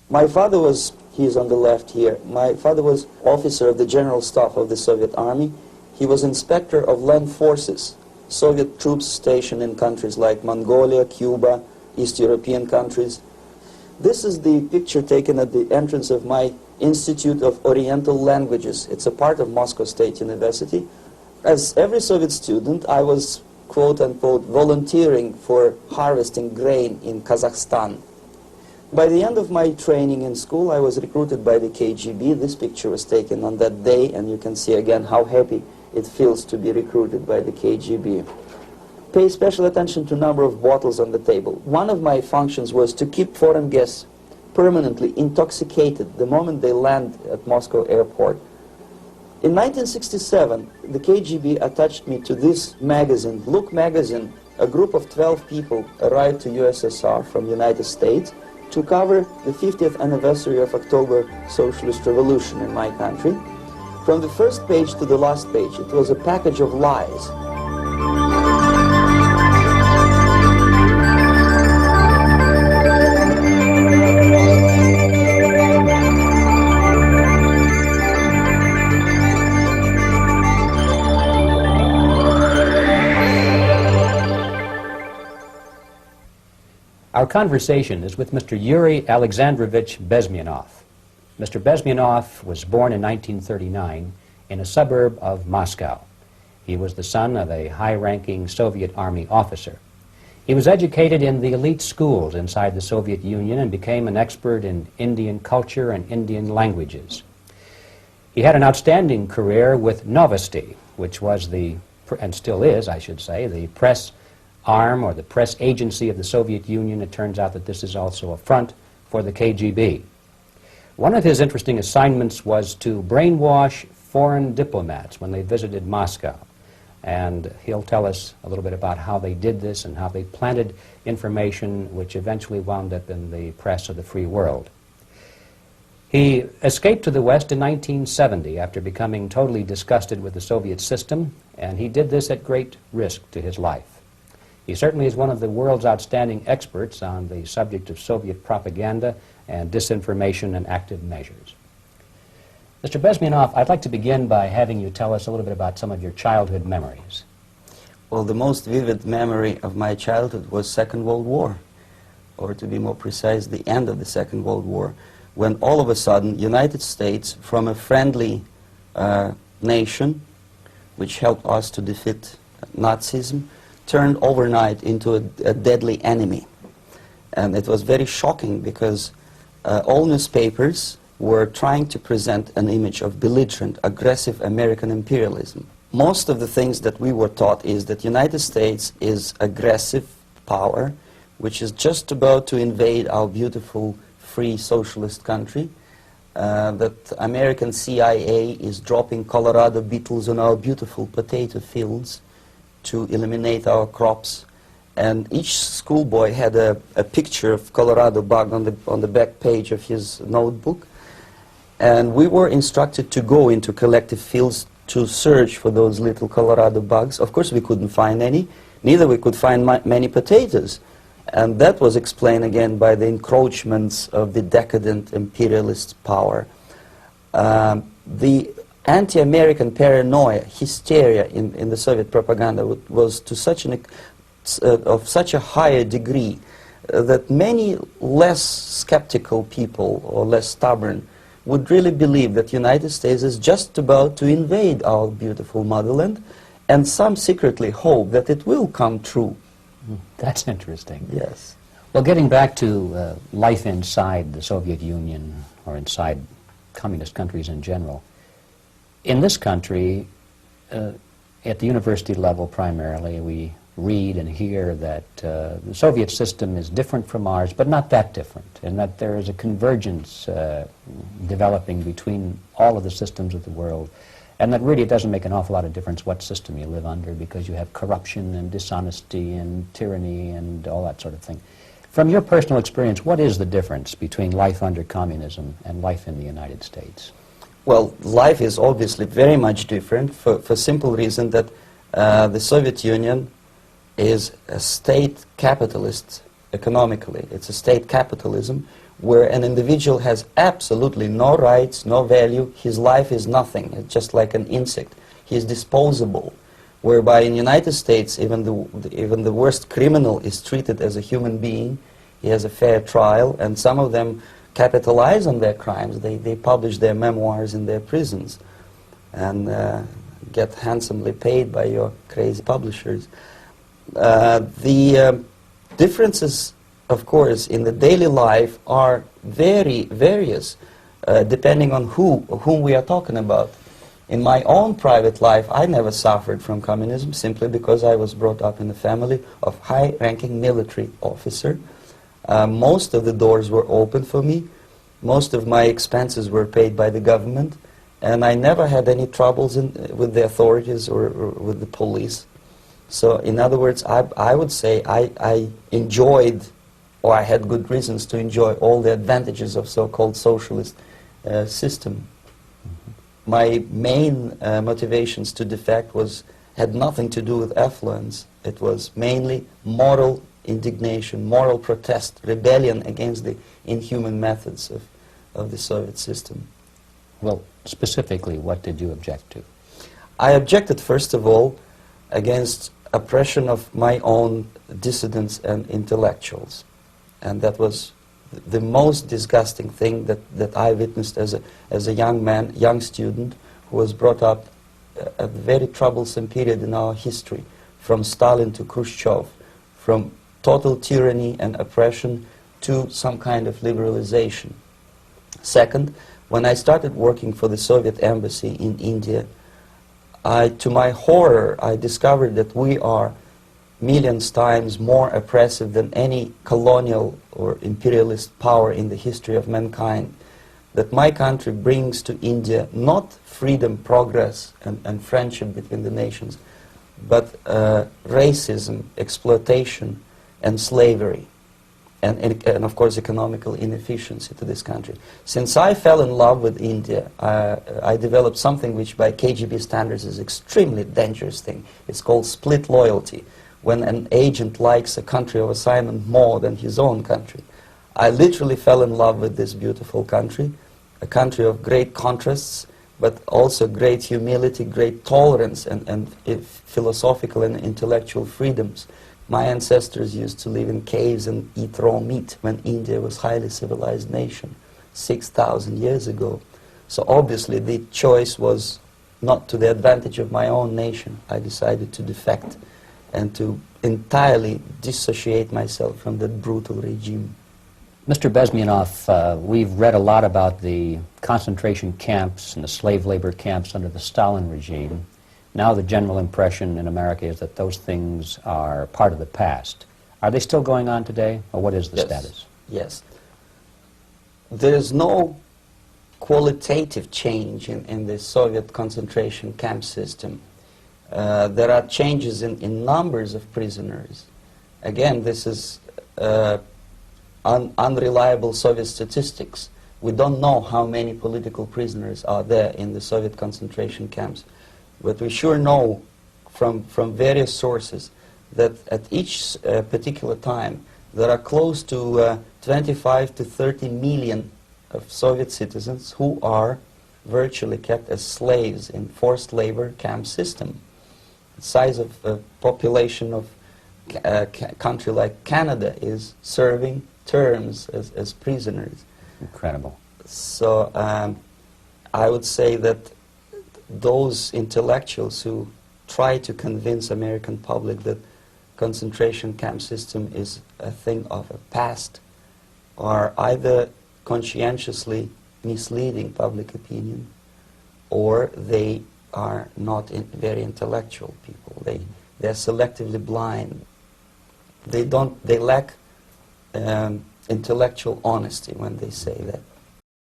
My father was, he's on the left here, my father was officer of the General Staff of the Soviet Army. He was inspector of land forces, Soviet troops stationed in countries like Mongolia, Cuba, East European countries. This is the picture taken at the entrance of my Institute of Oriental Languages. It's a part of Moscow State University. As every Soviet student, I was, quote-unquote, volunteering for harvesting grain in Kazakhstan. By the end of my training in school, I was recruited by the KGB. This picture was taken on that day, and you can see again how happy it feels to be recruited by the KGB. Pay special attention to number of bottles on the table. One of my functions was to keep foreign guests permanently intoxicated the moment they land at Moscow airport. In 1967, the KGB attached me to this magazine, Look magazine. A group of 12 people arrived to USSR from United States to cover the 50th anniversary of October Socialist Revolution in my country. From the first page to the last page, it was a package of lies. Our conversation is with Mr. Yuri Alexandrovich Bezmenov. Mr. Bezmenov was born in 1939 in a suburb of Moscow. He was the son of a high-ranking Soviet Army officer. He was educated in the elite schools inside the Soviet Union and became an expert in Indian culture and Indian languages. He had an outstanding career with Novosti, which was the, and still is, I should say, the press arm or the press agency of the Soviet Union. It turns out that this is also a front for the KGB. One of his interesting assignments was to brainwash foreign diplomats when they visited Moscow. And he'll tell us a little bit about how they did this and how they planted information which eventually wound up in the press of the free world. He escaped to the West in 1970 after becoming totally disgusted with the Soviet system, and he did this at great risk to his life. He certainly is one of the world's outstanding experts on the subject of Soviet propaganda and disinformation and active measures. Mr. Bezmenov, I'd like to begin by having you tell us a little bit about some of your childhood memories. Well, the most vivid memory of my childhood was Second World War, or to be more precise, the end of the Second World War, when all of a sudden United States, from a friendly nation, which helped us to defeat Nazism, turned overnight into a deadly enemy. And it was very shocking because all newspapers were trying to present an image of belligerent, aggressive American imperialism. Most of the things that we were taught is that United States is aggressive power, which is just about to invade our beautiful, free, socialist country, that American CIA is dropping Colorado beetles on our beautiful potato fields to eliminate our crops. And each schoolboy had a picture of Colorado bug on the back page of his notebook. And we were instructed to go into collective fields to search for those little Colorado bugs. Of course, we couldn't find any. Neither we could find many potatoes. And that was explained again by the encroachments of the decadent imperialist power. The anti-American paranoia, hysteria in the Soviet propaganda was to such of such a higher degree that many less skeptical people or less stubborn would really believe that the United States is just about to invade our beautiful motherland, and some secretly hope that it will come true. That's interesting. Yes. Well, getting back to life inside the Soviet Union or inside communist countries in general, in this country, at the university level primarily, we read and hear that the Soviet system is different from ours, but not that different, and that there is a convergence developing between all of the systems of the world, and that really it doesn't make an awful lot of difference what system you live under, because you have corruption and dishonesty and tyranny and all that sort of thing. From your personal experience, what is the difference between life under communism and life in the United States? Well, life is obviously very much different for simple reason that the Soviet Union is a state capitalist economically. It's a state capitalism where an individual has absolutely no rights, no value, his life is nothing, it's just like an insect. He is disposable, whereby in the United States even the worst criminal is treated as a human being, he has a fair trial, and some of them capitalize on their crimes. They publish their memoirs in their prisons and get handsomely paid by your crazy publishers. The differences, of course, in the daily life are very various, depending on whom we are talking about. In my own private life, I never suffered from communism simply because I was brought up in a family of high-ranking military officer. Most of the doors were open for me. Most of my expenses were paid by the government, and I never had any troubles with the authorities or with the police. So, in other words, I would say I enjoyed, or I had good reasons to enjoy, all the advantages of so-called socialist system. My main motivations to defect had nothing to do with affluence. It was mainly moral indignation, moral protest, rebellion against the inhuman methods of the Soviet system. Well, specifically, what did you object to? I objected, first of all, against oppression of my own dissidents and intellectuals. And that was the most disgusting thing that I witnessed as a young man, young student, who was brought up at a very troublesome period in our history, from Stalin to Khrushchev, from total tyranny and oppression to some kind of liberalization. Second, when I started working for the Soviet embassy in India, to my horror, I discovered that we are millions times more oppressive than any colonial or imperialist power in the history of mankind. That my country brings to India not freedom, progress, and friendship between the nations, but racism, exploitation, and slavery, and of course economical inefficiency to this country. Since I fell in love with India, I developed something which by KGB standards is extremely dangerous thing. It's called split loyalty, when an agent likes a country of assignment more than his own country. I literally fell in love with this beautiful country, a country of great contrasts, but also great humility, great tolerance, and philosophical and intellectual freedoms. My ancestors used to live in caves and eat raw meat when India was a highly civilized nation 6,000 years ago. So obviously the choice was not to the advantage of my own nation. I decided to defect and to entirely dissociate myself from that brutal regime. Mr. Bezmenov, we've read a lot about the concentration camps and the slave labor camps under the Stalin regime. Now the general impression in America is that those things are part of the past. Are they still going on today, or what is the status? Yes. There is no qualitative change in the Soviet concentration camp system. There are changes in numbers of prisoners. Again, this is unreliable Soviet statistics. We don't know how many political prisoners are there in the Soviet concentration camps. But we sure know from various sources that at each particular time there are close to 25 to 30 million of Soviet citizens who are virtually kept as slaves in forced labor camp system. The size of the population of a country like Canada is serving terms as prisoners. Incredible. So I would say that those intellectuals who try to convince American public that concentration camp system is a thing of a past are either conscientiously misleading public opinion, or they are not very intellectual people. They're selectively blind. They lack intellectual honesty when they say that.